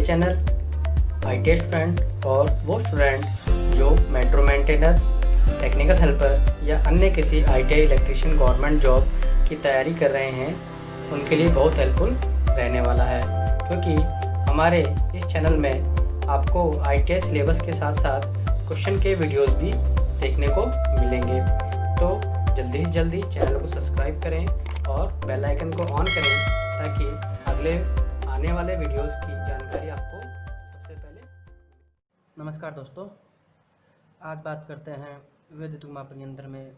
Channel ITS friend और वो student जो मेट्रो मेंटेनर, टेक्निकल हेल्पर या अन्य किसी आईटीआई इलेक्ट्रीशियन गवर्नमेंट जॉब की तैयारी कर रहे हैं उनके लिए बहुत हेल्पफुल रहने वाला है, क्योंकि हमारे इस चैनल में आपको आईटीआई सिलेबस के साथ साथ क्वेश्चन के वीडियोस भी देखने को मिलेंगे। तो जल्दी से जल्दी चैनल को सब्सक्राइब करें और बेल आइकन को ऑन करें ताकि अगले आने वाले वीडियोस की जानकारी आपको सबसे पहले। नमस्कार दोस्तों, आज बात करते हैं विद्युत मापन यंत्र में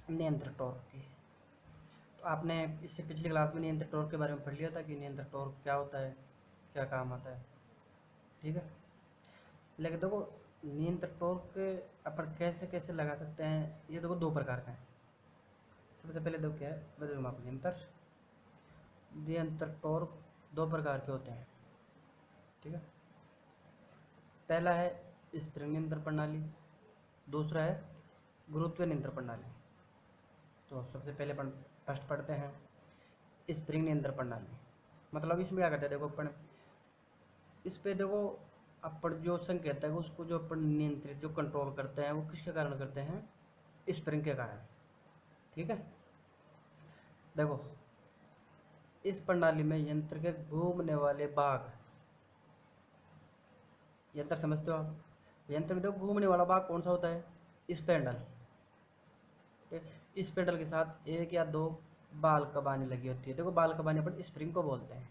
नियंत्रण टॉर्क की। तो आपने इससे पिछली क्लास में नियंत्रण टॉर्क के बारे में पढ़ लिया था कि नियंत्रण टॉर्क क्या होता है, क्या काम आता है, ठीक है। लेकिन देखो, नियंत्रण टॉर्क अपन कैसे कैसे लगा सकते हैं, ये देखो दो प्रकार का है। सबसे पहले देखो क्या है, विद्युत मापन यंत्र। नियंत्रण टॉर्क दो प्रकार के होते हैं, ठीक है। पहला है स्प्रिंग नियंत्रण प्रणाली, दूसरा है गुरुत्व नियंत्रण प्रणाली। तो सबसे पहले अपन फर्स्ट पढ़ते हैं स्प्रिंग नियंत्रण प्रणाली। मतलब इसमें क्या करते हैं, देखो अपन इस पे देखो अपन जो संकेत है उसको जो अपन नियंत्रित जो कंट्रोल करते हैं वो किसके कारण करते हैं, स्प्रिंग के कारण, ठीक है। देखो इस प्रणाली में यंत्र के घूमने वाले भाग, यंत्र समझते हो आप, यंत्र में देखो घूमने वाला भाग कौन सा होता है, स्पेंडल। इस पेडल के साथ एक या दो बाल कबानी लगी होती है। देखो बाल कबानी अपन स्प्रिंग को बोलते हैं,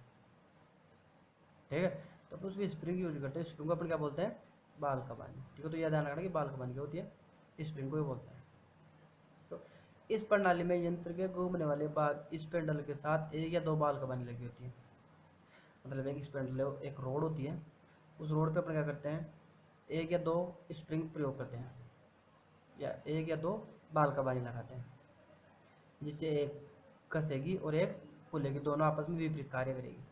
ठीक है। तो अपन उसमें स्प्रिंग यूज करते हैं, स्प्रिंग को अपन क्या बोलते हैं, बाल कबानी, ठीक है। तो यह ध्यान रखना कि बाल कबानी क्या होती है, स्प्रिंग को ही बोलते हैं। तो इस प्रणाली में यंत्र के घूमने वाले भाग स्पेंडल के साथ एक या दो बाल कबानी लगी होती है। मतलब एक स्पेंडल एक रोड होती है, उस रोड पे अपन क्या करते हैं, एक या दो स्प्रिंग प्रयोग करते हैं या एक या दो बाल कबानी लगाते हैं, जिससे एक कसेगी और एक खुलेगी, दोनों आपस में विपरीत कार्य करेगी।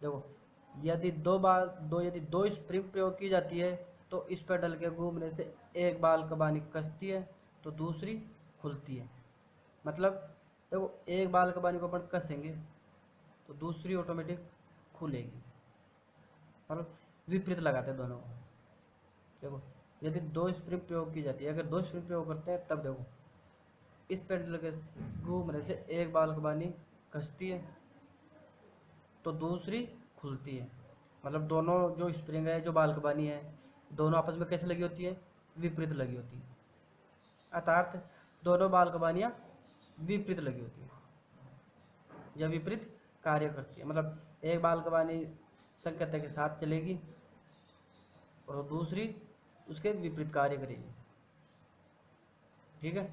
देखो यदि दो स्प्रिंग प्रयोग की जाती है तो इस पेडल के घूमने से एक बाल कबानी कसती है तो दूसरी खुलती है। मतलब देखो एक बाल कबानी को अपन कसेंगे तो दूसरी ऑटोमेटिक खुलेगी, मतलब विपरीत लगाते हैं दोनों को। देखो यदि दो स्प्रिंग प्रयोग की जाती है, अगर दो स्प्रिंग प्रयोग करते हैं तब देखो इस पेडल के घूमने से एक बाल कबानी कसती है तो दूसरी खुलती है। मतलब दोनों जो स्प्रिंग है, जो बाल कबानी है, दोनों आपस में कैसे लगी होती है, विपरीत लगी होती है। अर्थात दोनों बाल कबानियाँ विपरीत लगी होती है या विपरीत कार्य करती है। मतलब एक बाल कबानी संकेत के साथ चलेगी और दूसरी उसके विपरीत कार्य करेगी, ठीक है।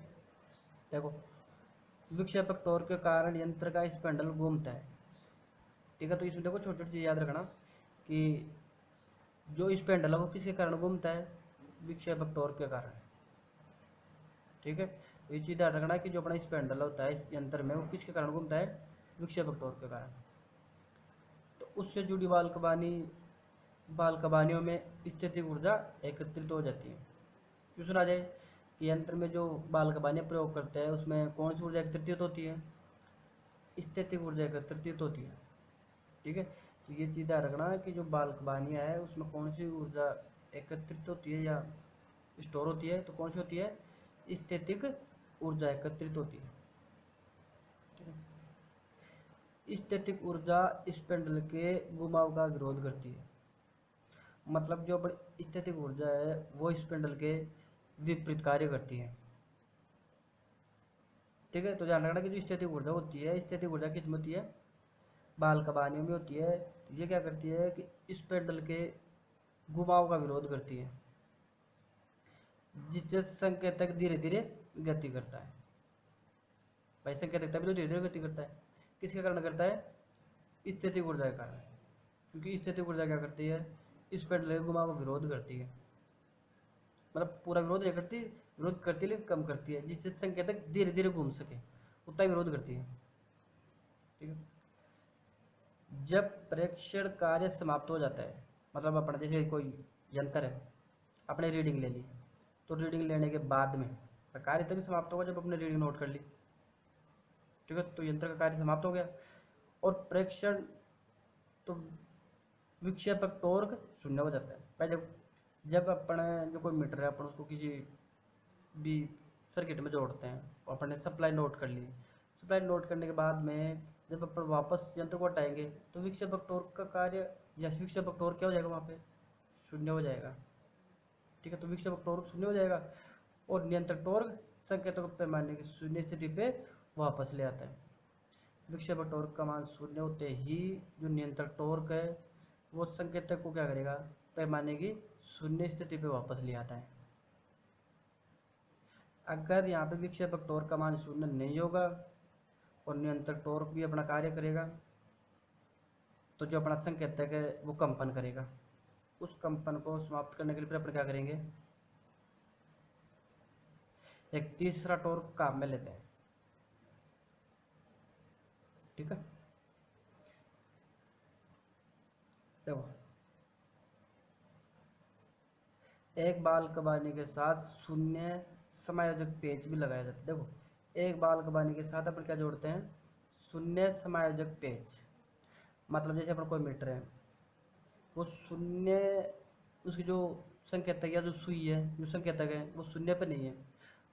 देखो विक्षेपक टॉर्क के कारण यंत्र का स्पेंडल घूमता है, ठीक है। तो इसमें देखो छोटी छोटी चीज़ याद रखना कि जो स्पेंडल है वो किसके कारण घूमता है, विक्षेपक टॉर्क के कारण, ठीक है। तो ये चीज़ याद रखना कि जो अपना स्पेंडल होता है इस यंत्र में वो किसके कारण घूमता है, विक्षेपक टॉर्क के कारण। तो उससे जुड़ी बाल कबानियों में स्थितिक ऊर्जा एकत्रित हो जाती है। क्वेश्चन आ जाए कि यंत्र में जो बाल कबानियाँ प्रयोग करते हैं उसमें कौन सी ऊर्जा एकत्रित होती है, स्थितिक ऊर्जा एकत्रित होती है, ठीक है। तो ये चीज़ ध्यान रखना है कि जो बाल कबानियाँ है उसमें कौन सी ऊर्जा एकत्रित होती है या स्टोर होती है, तो कौन सी होती है, स्थितिक ऊर्जा एकत्रित होती है, ठीक है। स्थितिक ऊर्जा स्पेंडल के घुमाव का विरोध करती है। मतलब जो स्थितिक ऊर्जा है वो स्पेंडल के विपरीत कार्य करती है, ठीक है। तो ध्यान रखना कि जो स्थितिक ऊर्जा होती है, स्थितिक ऊर्जा किस में होती है, बाल कबानियों में होती है। तो ये क्या करती है कि स्पेंडल के घुमाव का विरोध करती है, जिससे संकेतक धीरे धीरे गति करता है। भाई संकेतक तभी तो धीरे धीरे गति करता है, किसके कारण करता है, स्थितिक ऊर्जा के कारण। क्योंकि स्थितिक ऊर्जा क्या करती है, स्पेंडल के घुमाव का विरोध करती है। मतलब पूरा विरोध नहीं करती, विरोध करती लेकिन कम करती है, जिससे संकेतक धीरे धीरे घूम सके, उतना विरोध करती है, ठीक है। जब प्रेक्षण कार्य समाप्त हो जाता है, मतलब अपना जैसे कोई यंत्र है, अपने रीडिंग ले ली, तो रीडिंग लेने के बाद में कार्य तभी समाप्त होगा जब अपने रीडिंग नोट कर ली, ठीक है। तो यंत्र का कार्य समाप्त हो गया और प्रेक्षण तो विक्षेपक टॉर्क शून्य हो जाता है। पहले जब अपन जो कोई मीटर है अपन उसको किसी भी सर्किट में जोड़ते हैं, अपन ने सप्लाई नोट कर ली। सप्लाई नोट करने के बाद में जब अपन वापस यंत्र को हटाएंगे तो विक्षेपक टॉर्क का कार्य या विक्षेपक टॉर्क क्या हो जाएगा, वहाँ पे शून्य हो जाएगा। ठीक है, तो विक्षेपक टॉर्क शून्य हो जाएगा और नियंत्रक टॉर्क संकेतक पैमाने की शून्य स्थिति पे वापस ले आता है। विक्षेपक टॉर्क का मान शून्य होते ही जो नियंत्रक टॉर्क है वो संकेतक को क्या करेगा, पैमाने की शून्य स्थिति पे वापस ले आता है। अगर यहाँ पे विक्षेपक टॉर्क का मान शून्य नहीं होगा और नियंत्रक टॉर्क भी अपना कार्य करेगा तो जो अपना संकेतक है वो कंपन करेगा। उस कंपन को समाप्त करने के लिए फिर अपन क्या करेंगे, एक तीसरा टॉर्क काम में लेते हैं। ठीक है, देखो एक बाल कबानी के साथ शून्य समायोजक पेच भी लगाया जाता है। देखो एक बाल कबानी के साथ अपन क्या जोड़ते हैं, शून्य समायोजक पेच। मतलब जैसे अपन कोई मीटर है वो शून्य, उसकी जो संकेतक या जो सुई है, जो संकेतक है वो शून्य पे नहीं है,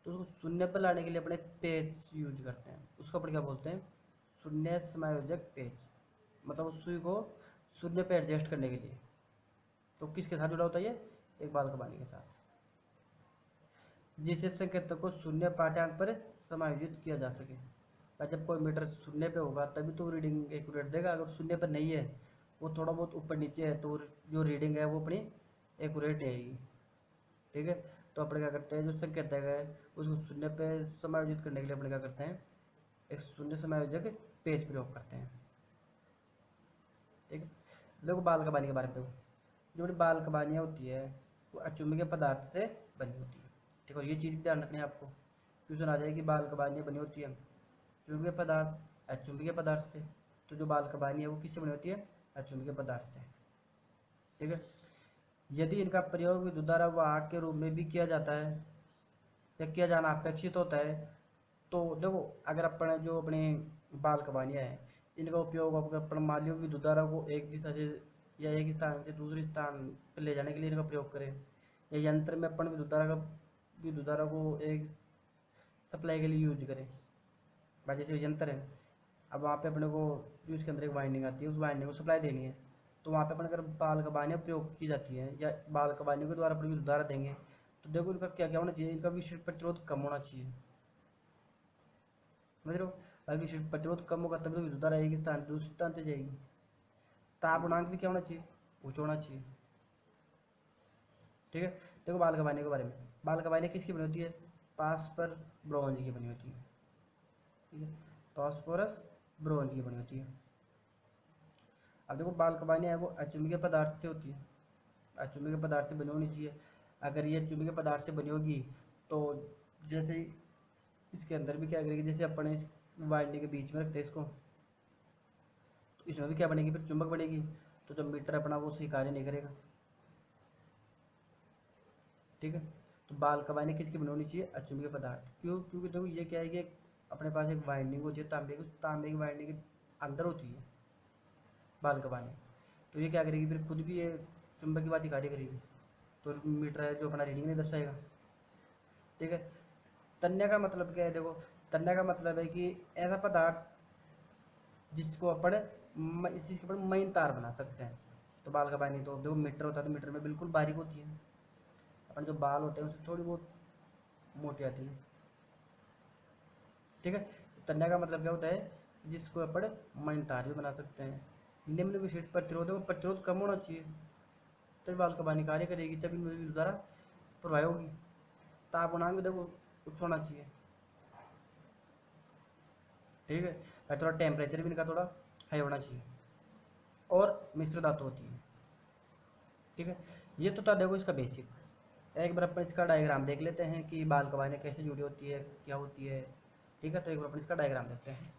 तो उसको शून्य पे लाने के लिए अपने पेच यूज करते हैं। उसको अपन क्या बोलते हैं, शून्य समायोजक पेच। मतलब उस सुई को शून्य पे एडजस्ट करने के लिए। तो किसके साथ जुड़ा होता है ये, एक बाल कबानी के साथ, जिससे संकेतक को शून्य पाठ्यांक पर समायोजित किया जा सके। और जब कोई मीटर शून्य पे होगा तभी तो रीडिंग एक्यूरेट देगा। अगर शून्य पर नहीं है, वो थोड़ा बहुत ऊपर नीचे है, तो जो रीडिंग है वो अपनी एक्यूरेट आएगी। ठीक है, तो अपन क्या करते हैं, जो संकेतक है उसको शून्य पे समायोजित करने के लिए अपन क्या करते हैं, एक शून्य समायोजक पेच प्रयोग करते हैं। ठीक है, देखो बाल कबानी के बारे में देखो, जो बड़ी बाल कबानियाँ होती है वो अचुंबकीय पदार्थ से बनी होती है। ठीक है, और ये चीज़ भी ध्यान रखनी है आपको, क्वेश्चन आ जाए कि बाल कबानियाँ बनी होती है चुंबकीय पदार्थ अचुंबकीय पदार्थ से। तो जो बाल कबानी है वो किससे बनी होती है, अचुंबकीय पदार्थ से। ठीक है, यदि इनका प्रयोग विद्युत धारा वाहक के रूप में भी किया जाता है या किया जाना अपेक्षित होता है, तो देखो अगर अपन जो अपने बाल कबानियाँ हैं इनका उपयोग अपन मान लो विद्युत धारा को एक दिशा से या एक स्थान से दूसरे स्थान पर ले जाने के लिए इनका प्रयोग करें, या यंत्र में अपन विद्युत धारा को एक सप्लाई के लिए यूज करें। भाई जैसे यंत्र है, अब वहाँ पे अपने को उसके अंदर एक वाइंडिंग आती है, उस वाइंडिंग को सप्लाई देनी है, तो वहाँ पे अपन अगर बाल कबानियाँ प्रयोग की जाती है या बाल कबानियों के द्वारा अपन विद्युत धारा देंगे, तो देखो इनका क्या क्या होना चाहिए, इनका विशिष्ट प्रतिरोध कम होना चाहिए। समझ रहे हो, भाई विशिष्ट प्रतिरोध कम होगा तभी तो विद्युत धारा एक स्थान दूसरे स्थान से जाएगी। ताप गुणांक भी क्या होना चाहिए, ऊँचा होना चाहिए। ठीक है, देखो बाल कबानी के बारे में, बाल कबानी किसकी बनी होती है, फास्फोरस ब्रोंज की बनी होती है। ठीक है, फास्फोरस ब्रोंज की बनी होती है। अब देखो बाल कबानियाँ है वो अचुंबकीय पदार्थ से होती है, अचुंबकीय पदार्थ से बनी होनी चाहिए। अगर ये चुंबकीय पदार्थ से बनी होगी तो जैसे इसके अंदर भी क्या करेगी, जैसे अपन इस वाइंडिंग के बीच में रखते हैं इसको, तो इसमें भी क्या बनेगी, फिर चुंबक बनेगी, तो जब मीटर अपना वो सही कार्य नहीं करेगा। ठीक है, तो बाल कबानी किसकी बनी होनी चाहिए, अचुंबकीय पदार्थ। क्यों, क्योंकि देखो ये क्या है कि अपने पास एक वाइंडिंग होती है तांबे की, तांबे की वाइंडिंग के अंदर होती है बाल कबानी, तो ये क्या करेगी, फिर खुद भी ये चुंबक की बात ही कार्य करेगी, तो मीटर है जो अपना रीडिंग नहीं दर्शाएगा। ठीक है, तन्य का मतलब क्या है, देखो तन्य का मतलब है कि ऐसा पदार्थ जिसको अपन इस चीज़ के ऊपर महीन तार बना सकते हैं। तो बाल कबानी तो देखो मीटर होता है, तो मीटर में बिल्कुल बारीक होती है, अपन जो बाल होते हैं उससे थोड़ी बहुत मोटी आती है। ठीक है, तन्य का मतलब क्या होता है, जिसको अपन महीन तार भी बना सकते हैं। निम्न विशिष्ट प्रतिरोध में प्रतिरोध कम होना चाहिए, तभी बाल कबानी कार्य करेगी, तभी विद्युत धारा प्रवाह होगी। ताप गुणांक भी देखो उच्च होना चाहिए। ठीक है, और थोड़ा टेम्परेचर भी इनका थोड़ा हाई होना चाहिए, और मिश्र धातु होती है। ठीक है, ये तो था देखो इसका बेसिक। एक बार अपन इसका डायग्राम देख लेते हैं कि बाल कबानी कैसे जुड़ी होती है, क्या होती है। ठीक है, तो एक बार अपन इसका डायग्राम देखते हैं।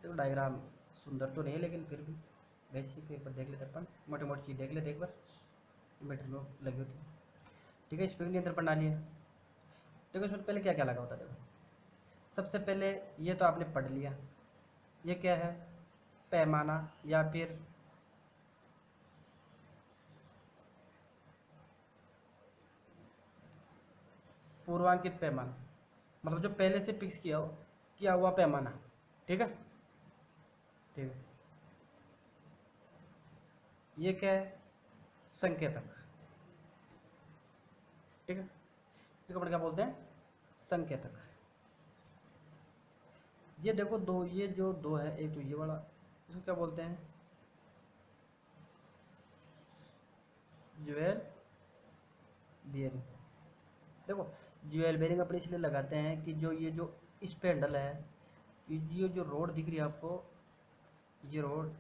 देखो डायग्राम सुंदर तो नहीं है लेकिन फिर भी बेसिक एक बार देख लेते अपन, मोटी मोटी चीज़ देख लेते एक बार, मीटर में लगी होती है। ठीक है, स्प्रिंग नियंत्रण प्रणाली है। देखो इसमें पहले क्या क्या लगा होता है, देखो सबसे पहले ये तो आपने पढ़ लिया, ये क्या है, पैमाना या फिर पूर्वांकित पैमाना, मतलब जो पहले से फिक्स किया हुआ पैमाना। ठीक है, ठीक है। ये क्या है? संकेतक। ठीक है, इसको अपन क्या बोलते हैं? संकेतक। ये देखो दो, ये जो दो है, एक तो ये वाला, इसको क्या बोलते हैं? Jewel bearing. देखो ज्वेल बेरिंग अपने इसलिए लगाते हैं कि जो ये जो स्पेंडल है, ये जो रोड दिख रही है आपको, ये रोड,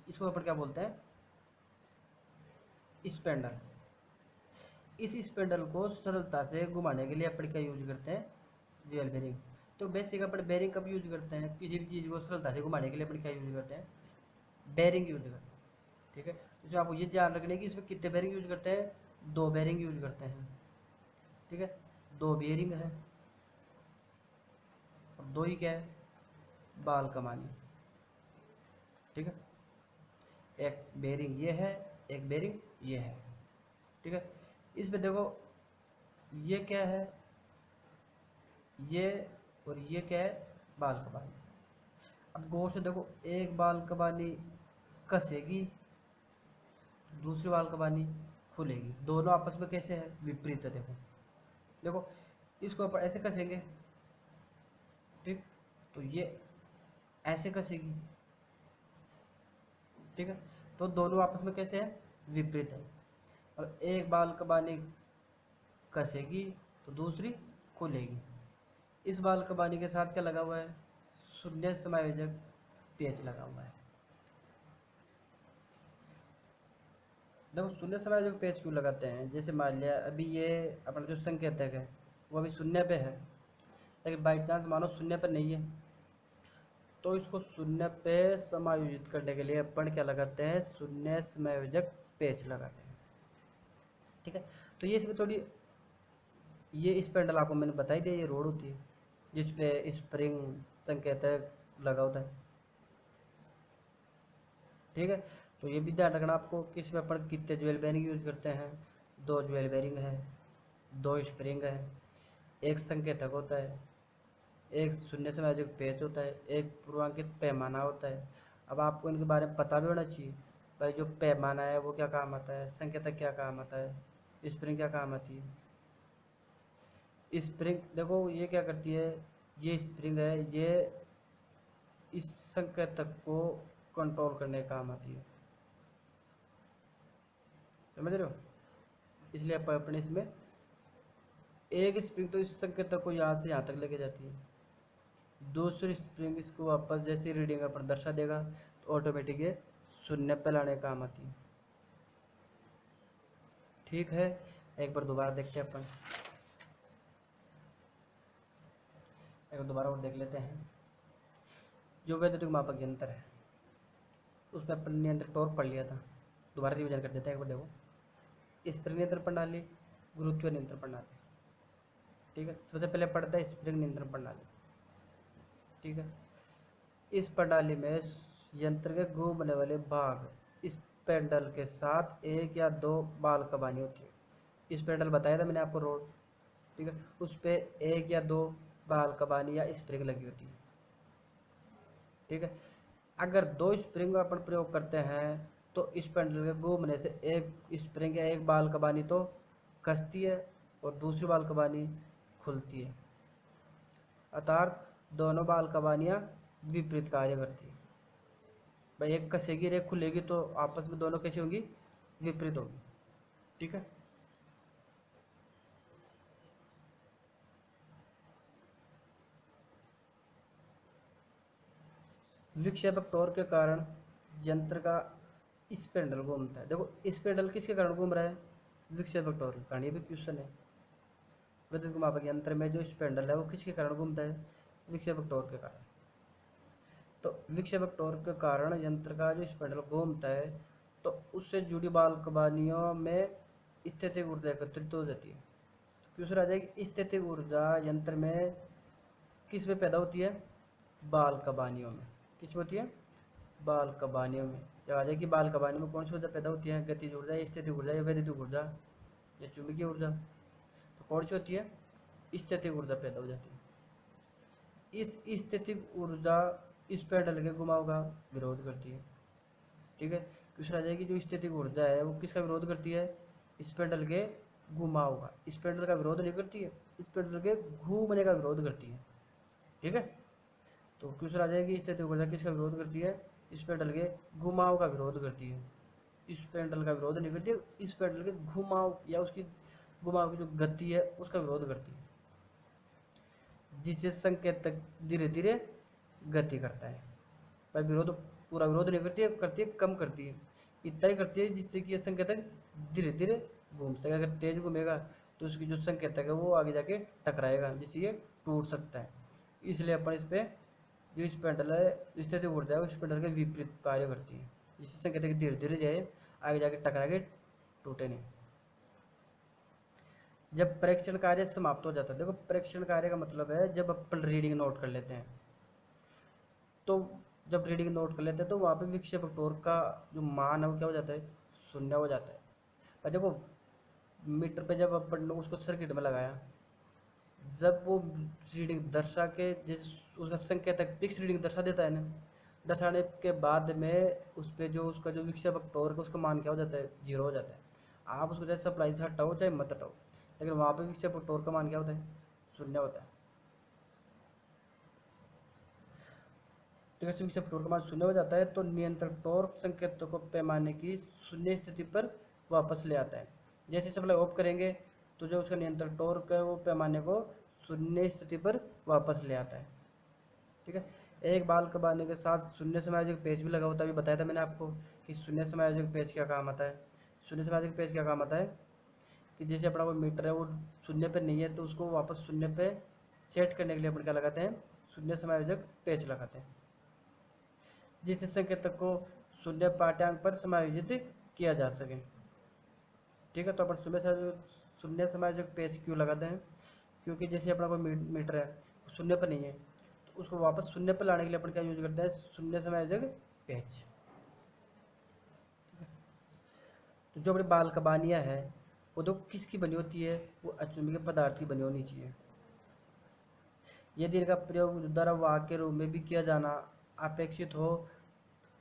इसको अपन क्या बोलते हैं? स्पेंडल। इस स्पेंडल को सरलता से घुमाने के लिए अपन क्या यूज करते हैं? Jewel bearing. तो बेसिक अपन बेरिंग कब यूज करते हैं? किसी भी चीज़ को सरलता से घुमाने के लिए अपन क्या यूज करते हैं? बेरिंग यूज करते हैं। ठीक है, तो आपको ये ध्यान रखने की इसमें कितने बेरिंग यूज करते हैं? 2 बेरिंग यूज करते हैं। ठीक है, 2 बेरिंग है, और 2 ही क्या है? बाल कमानी। ठीक है, एक बेरिंग ये है, एक बेरिंग ये है। ठीक है, इसमें देखो ये क्या है? ये और ये क्या है? बाल कमानी। अब गौर से देखो, एक बाल कमानी कसेगी, दूसरी बाल कमानी खुलेगी। दोनों आपस में कैसे है? विपरीत है। देखो देखो, इसको अपन ऐसे कसेंगे, ठीक, तो ये ऐसे कसेगी। ठीक है, तो दोनों आपस में कैसे है? विपरीत है। और एक बाल कमानी कसेगी तो दूसरी खुलेगी। इस बाल कमानी के साथ क्या लगा हुआ है? शून्य समायोजक पेच लगा हुआ है। देखो शून्य समायोजक पेच क्यों लगाते हैं? जैसे मान लिया अभी ये अपना जो संकेतक है वो अभी शून्य पे है, लेकिन बाई चांस मानो शून्य पर नहीं है, तो इसको शून्य पे समायोजित करने के लिए अपन क्या लगाते हैं? शून्य समायोजक पेच लगाते हैं। ठीक है, तो ये इसमें थोड़ी, ये स्पेंडल आपको मैंने बताई दिया, ये रोड होती है जिसपे स्प्रिंग संकेतक लगा होता है। ठीक है, तो ये भी ध्यान रखना आपको कि इसमें अपन कितने ज्वेल बेरिंग यूज करते हैं। 2 ज्वेल बेरिंग है, 2 स्प्रिंग है, एक संकेतक होता है, एक शून्य समायोजक पेच होता है, एक पूर्वांकित पैमाना होता है। अब आपको इनके बारे में पता भी होना चाहिए भाई, जो पैमाना है वो क्या काम आता है, संकेतक क्या काम आता है, स्प्रिंग क्या काम आती है। स्प्रिंग देखो ये क्या करती है, ये स्प्रिंग है, ये इस संकेतक को कंट्रोल करने का काम आती है। समझ रहे हो? इसलिए अपन अपने इसमें एक स्प्रिंग तो इस संकेतक को यहाँ से यहाँ तक लेके जाती है, दूसरी स्प्रिंग इसको वापस जैसे रीडिंग अपन दर्शा देगा तो ऑटोमेटिक ये शून्य पे लाने का काम आती है। ठीक है, एक बार दोबारा देखते हैं अपन, एक बार दोबारा और देख लेते हैं। जो वैद्युतिक मापक यंत्र है उसमें अपन नियंत्रक टॉर्क पढ़ लिया था, दोबारा रिवीजन कर देते हैं। एक बार देखो, स्प्रिंग नियंत्रण प्रणाली, गुरुत्वीय नियंत्रण प्रणाली। ठीक है, सबसे पहले पढ़ता है स्प्रिंग नियंत्रण प्रणाली। ठीक है, इस प्रणाली में यंत्र के घूमने वाले भाग स्पेंडल के साथ 1 या 2 बाल कमानी होती है। स्पेंडल बताया था मैंने आपको रोड, ठीक है, उस पर 1 या 2 बाल कमानी या स्प्रिंग लगी होती है। ठीक है, अगर 2 स्प्रिंग का अपन प्रयोग करते हैं तो स्पेंडल के घूमने से एक स्प्रिंग या एक बाल कमानी तो कसती है और दूसरी बाल कमानी खुलती है, अर्थात दोनों बाल कमानियाँ विपरीत कार्य करती है। भाई एक कसेगी एक खुलेगी तो आपस में दोनों कैसी होंगी? विपरीत होगी। ठीक है, विक्षेपक टॉर्क के कारण यंत्र का स्पेंडल घूमता है। देखो स्पेंडल किसके कारण घूम रहा है? विक्षेपक टॉर्क के कारण। ये भी क्वेश्चन है, विद्युत मापक यंत्र में जो स्पेंडल है वो किसके कारण घूमता है? विक्षेपक टॉर्क के कारण। तो विक्षेपक टॉर्क के कारण यंत्र का जो स्पेंडल घूमता है तो उससे जुड़ी बाल कमानियों में स्थितिक ऊर्जा एकत्रित हो जाती है। क्वेश्चन आ जाएगी, स्थितिक ऊर्जा यंत्र में किस में पैदा होती है? बाल कमानियों में। किस में होती है? बाल कबानियों में जब आ जाए कि बाल कबानियों में कौन सी ऊर्जा पैदा होती है, गतिज ऊर्जा, स्थितिक ऊर्जा या वैद्युतिक ऊर्जा या चुंबकीय ऊर्जा। तो कौन सी होती है, स्थितिक ऊर्जा पैदा हो जाती है। इस स्थितिक ऊर्जा इस पेंडल के घुमाव का विरोध करती है। ठीक है, दूसरा आ जाएगी जो स्थितिक ऊर्जा है वो किसका विरोध करती है, इस पेंडल के घुमाव का। इस पेंडल का विरोध नहीं करती है, इस पेंडल के घूमने का विरोध करती है। ठीक है, तो दूसरा आ जाएगी स्थितिक ऊर्जा किसका विरोध करती है, इस पेंडल के घुमाव का विरोध करती है। इस पेंडल का विरोध नहीं करती है, इस पेंडल के घुमाव या उसकी घुमाव की जो गति है उसका विरोध करती है, जिससे संकेतक धीरे धीरे गति करता है। पर विरोध पूरा विरोध नहीं करती है, कम करती है, इतना ही करती है जिससे कि यह संकेतक धीरे धीरे घूम सके। अगर तेज घूमेगा तो उसकी जो संकेतक है वो आगे जाके टकराएगा, जिससे ये टूट सकता है। इसलिए अपन इस पे जो इस पेंडल है स्थितिक ऊर्जा है उस पेंडल के विपरीत कार्य करती है, जिससे संकेतक धीरे धीरे जाए आगे जाके टकरा के टूटे नहीं। जब परीक्षण कार्य समाप्त हो जाता है, देखो परीक्षण कार्य का मतलब है जब अपन रीडिंग नोट कर लेते हैं, तो जब रीडिंग नोट कर लेते हैं तो वहाँ पे विक्षेपक टॉर्क का जो मान है वो क्या हो जाता है, शून्य हो जाता है। और देखो मीटर पे जब अपन ने उसको सर्किट में लगाया, जब वो रीडिंग दर्शा के जिस उसका संकेतक फिक्स रीडिंग दर्शा देता है ना, दर्शाने के बाद में उस पर जो उसका जो विक्षेपक टॉर्क है उसका मान क्या हो जाता है, 0 हो जाता है। आप उसको चाहे सप्लाई से हटाओ चाहे मत हटाओ, लेकिन वहाँ पे विक्षेपक टॉर्क का मान क्या होता है, 0 होता है। ठीक है, विक्षेपक टॉर्क का मान 0 हो जाता है, तो नियंत्रक टॉर्क संकेतों को पैमाने की शून्य स्थिति पर वापस ले आता है। जैसे सप्लाई ऑफ करेंगे तो जो उसका नियंत्रक टॉर्क है वो पैमाने को शून्य स्थिति पर वापस ले आता है। ठीक है, एक बाल कबाने के साथ शून्य समायोजक पेच भी लगा होता है। अभी बताया था मैंने आपको कि शून्य समायोजक पेच क्या काम आता है। शून्य समायोजक पेच क्या काम आता है कि जैसे अपना वो मीटर है वो शून्य पे नहीं है तो उसको वापस शून्य पे सेट करने के लिए अपन क्या लगाते हैं, शून्य समायोजक पेच लगाते हैं, जिससे संकेतक को शून्य पाठ्यांक पर समायोजित किया जा सके। ठीक है, तो अपन शून्य समायोजक पेच क्यों लगाते हैं, क्योंकि जैसे अपना कोई मीटर है शून्य पर नहीं है तो उसको वापस शून्य पर लाने के लिए अपन क्या यूज करते हैं, शून्य समायोजक पेच। तो जो अपनी बाल कबानियाँ है वो तो किसकी बनी होती है, वो अचुंबकीय पदार्थ की बनी होनी चाहिए। यदि इनका प्रयोग द्वारा वाहक के रूप में भी किया जाना अपेक्षित हो,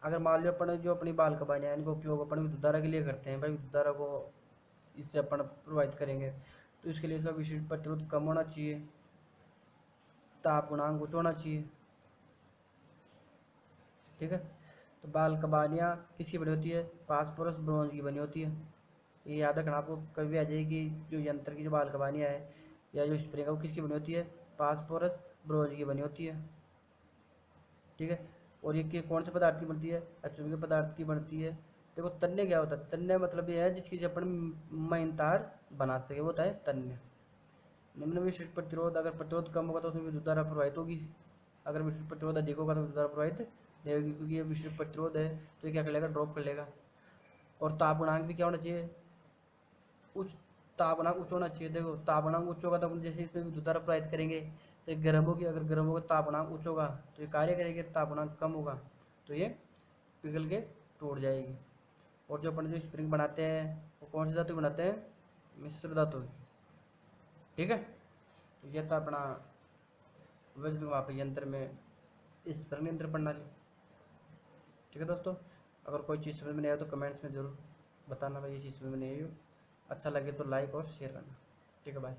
अगर मान लो अपन जो अपनी बाल कबानियाँ हैं इनका उपयोग अपन विद्युतधारा के लिए करते हैं, भाई विद्युतधारा को इससे अपन प्रोवाइड करेंगे, तो इसके लिए इसका विशिष्ट प्रतिरोध कम होना चाहिए, ताप गुणांक उच्च होना चाहिए। ठीक है, तो बाल कबानियाँ किसकी बनी होती है, फास्फोरस ब्रोंज की बनी होती है। ये याद रखना आपको, कभी भी आ जाएगी जो यंत्र की जो बाल कबानियाँ है या जो स्प्रिंग है वो किसकी बनी होती है, फास्फोरस ब्रोंज की बनी होती है। ठीक है, और ये कौन से पदार्थ की बनती है, अचुंबकीय पदार्थ की बनती है। देखो तन्य क्या होता है, तन्य मतलब ये है जिसकी जो अपन महीन तार बना सके वो होता है तन्य। निम्न विशिष्ट प्रतिरोध, अगर प्रतिरोध कम होगा तो उसमें विद्युत धारा प्रवाहित होगी, अगर विशिष्ट प्रतिरोध अधिक होगा तो विद्युत धारा प्रवाहित नहीं होगी, क्योंकि ये विशिष्ट प्रतिरोध है तो ये क्या कर लेगा, ड्रॉप कर लेगा। और ताप गुणांक भी क्या होना चाहिए, उच्च ताप गुणांक उच्च होना चाहिए। देखो ताप गुणांक उच्च होगा तो अपन जैसे इसमें विद्युत धारा प्रवाहित करेंगे तो ये गर्म होगी, अगर गर्म होगा ताप गुणांक उच्च होगा तो ये कार्य करेगी, ताप गुणांक कम होगा तो ये पिघल के टूट जाएगी। और जो अपन जो स्प्रिंग बनाते हैं वो कौन सी धातु बनाते हैं, मिश्र धातु। ठीक है, तो यह था अपना वैद्युत माप यंत्र में स्प्रिंग यंत्र प्रणाली। ठीक है दोस्तों, अगर कोई चीज़ समझ में नहीं आए तो कमेंट्स में ज़रूर बताना भाई ये चीज़ समझ में नहीं आई हो। अच्छा लगे तो लाइक और शेयर करना। ठीक है, बाय।